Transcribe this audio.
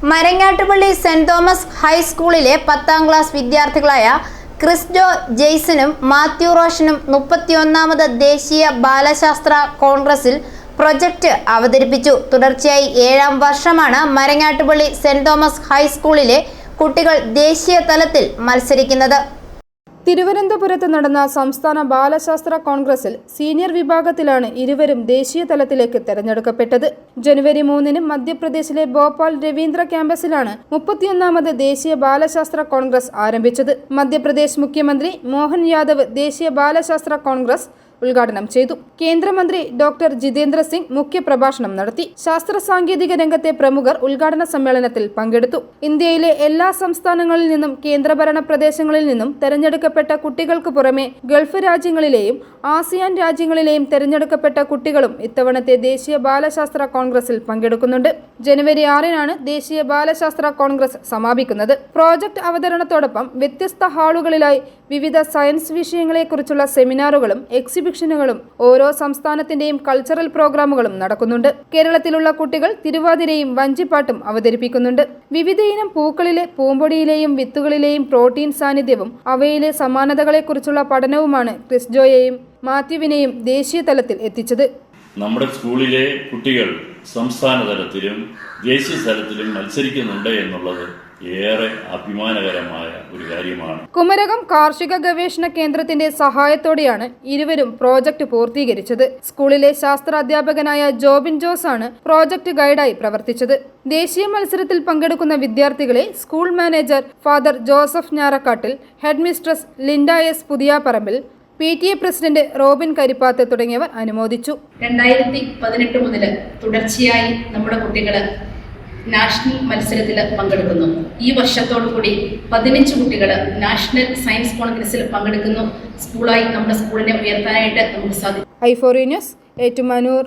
Marangattupally saint Thomas ഹൈസ്കൂളിലെ 10ാം class വിദ്യാർത്ഥികളായ ക്രിസ്ജോ ജെയ്സനും Mathew റോഷനും 31ാമത് ദേശീയ ബാലശാസ്ത്ര കോൺഗ്രസിൽ പ്രൊജക്ട് അവതരിപ്പിച്ചു. തുടർച്ചയായി 7ാം വർഷമാണ് മരങ്ങാട്ടുപള്ളി സെന്റ് തോമസ് ഹൈസ്കൂളിലെ കുട്ടികൾ ദേശീയ തലത്തിൽ മത്സരിക്കുന്നത്. തിരുവനന്തപുരത്ത് നടന്ന സംസ്ഥാന ബാലശാസ്ത്ര കോൺഗ്രസിൽ സീനിയർ വിഭാഗത്തിലാണ് ഇരുവരും ദേശീയ തലത്തിലേക്ക് തെരഞ്ഞെടുക്കപ്പെട്ടത്. ജനുവരി 3-ന് മധ്യപ്രദേശിലെ ഭോപ്പാൽ രവീന്ദ്ര ക്യാമ്പസിലാണ് 31ാമത് ദേശീയ ബാലശാസ്ത്ര കോൺഗ്രസ് ആരംഭിച്ചത്. മധ്യപ്രദേശ് മുഖ്യമന്ത്രി മോഹൻ യാദവ് ദേശീയ ബാലശാസ്ത്ര കോൺഗ്രസ് ഉദ്ഘാടനം ചെയ്തു. കേന്ദ്രമന്ത്രി ഡോക്ടർ ജിതേന്ദ്ര സിംഗ് മുഖ്യപ്രഭാഷണം നടത്തി. ശാസ്ത്ര സാങ്കേതിക രംഗത്തെ പ്രമുഖർ ഉദ്ഘാടന സമ്മേളനത്തിൽ പങ്കെടുത്തു. ഇന്ത്യയിലെ എല്ലാ സംസ്ഥാനങ്ങളിൽ നിന്നും കേന്ദ്രഭരണ പ്രദേശങ്ങളിൽ നിന്നും തെരഞ്ഞെടുക്കപ്പെട്ട കുട്ടികൾക്ക് പുറമെ ഗൾഫ് രാജ്യങ്ങളിലെയും ആസിയാൻ രാജ്യങ്ങളിലെയും തെരഞ്ഞെടുക്കപ്പെട്ട കുട്ടികളും ഇത്തവണത്തെ ദേശീയ ബാലശാസ്ത്ര കോൺഗ്രസിൽ പങ്കെടുക്കുന്നുണ്ട്. ജനുവരി 6-നാണ് ദേശീയ ബാലശാസ്ത്ര കോൺഗ്രസ് സമാപിക്കുന്നത്. പ്രോജക്ട് അവതരണത്തോടൊപ്പം വ്യത്യസ്ത ഹാളുകളിലായി വിവിധ സയൻസ് വിഷയങ്ങളെക്കുറിച്ചുള്ള സെമിനാറുകളും എക്സിബിഷനുകളും ഓരോ സംസ്ഥാനത്തിന്റെയും കൾച്ചറൽ പ്രോഗ്രാമുകളും നടക്കുന്നുണ്ട്. കേരളത്തിലുള്ള കുട്ടികൾ തിരുവാതിരയും വഞ്ചിപ്പാട്ടും അവതരിപ്പിക്കുന്നുണ്ട്. വിവിധയിനം പൂക്കളിലെ പൂമ്പൊടിയിലെയും വിത്തുകളിലെയും പ്രോട്ടീൻ സാന്നിധ്യവും അവയിലെ സമാനതകളെക്കുറിച്ചുള്ള പഠനവുമാണ് ക്രിസ്ജോയെയും മാത്യുവിനെയും ദേശീയ തലത്തിൽ എത്തിച്ചത്. നമ്മുടെ സ്കൂളിലെ കുട്ടികൾ സംസ്ഥാന തലത്തിലും ദേശീയ തലത്തിലും മത്സരിക്കുന്നുണ്ട് എന്നുള്ളത് ഏറെ അഭിമാനകരമായ ഒരു കാര്യമാണ്. കുമരകം കാർഷിക ഗവേഷണ കേന്ദ്രത്തിന്റെ സഹായത്തോടെയാണ് ഇരുവരും പ്രോജക്ട് പൂർത്തീകരിച്ചത്. സ്കൂളിലെ ശാസ്ത്ര അധ്യാപകനായ ജോബിൻ ജോസ് ആണ് പ്രോജക്ട് ഗൈഡായി പ്രവർത്തിച്ചത്. ദേശീയ മത്സരത്തിൽ പങ്കെടുക്കുന്ന വിദ്യാർത്ഥികളെ സ്കൂൾ മാനേജർ ഫാദർ ജോസഫ് ഞാറക്കാട്ടിൽ, ഹെഡ് മിസ്ട്രസ് ലിൻഡ എസ് പുതിയാപ്പറമ്പിൽ, PTA പ്രസിഡന്റ് റോബിൻ കരിപ്പാത്ത് തുടങ്ങിയവർ അനുമോദിച്ചു. 2018 മുതൽ തുടർച്ചയായി നമ്മുടെ കുട്ടികൾ നാഷണൽ മത്സരത്തിൽ പങ്കെടുക്കുന്നു. ഈ വർഷത്തോടുകൂടി 15 കുട്ടികൾ നാഷണൽ സയൻസ് കോൺഗ്രസിൽ പങ്കെടുക്കുന്നു. സ്കൂളായി നമ്മുടെ സ്കൂളിനെ ഉയർത്താനായിട്ട് നമുക്ക് സാധിക്കും. i4 news, Ettumanoor.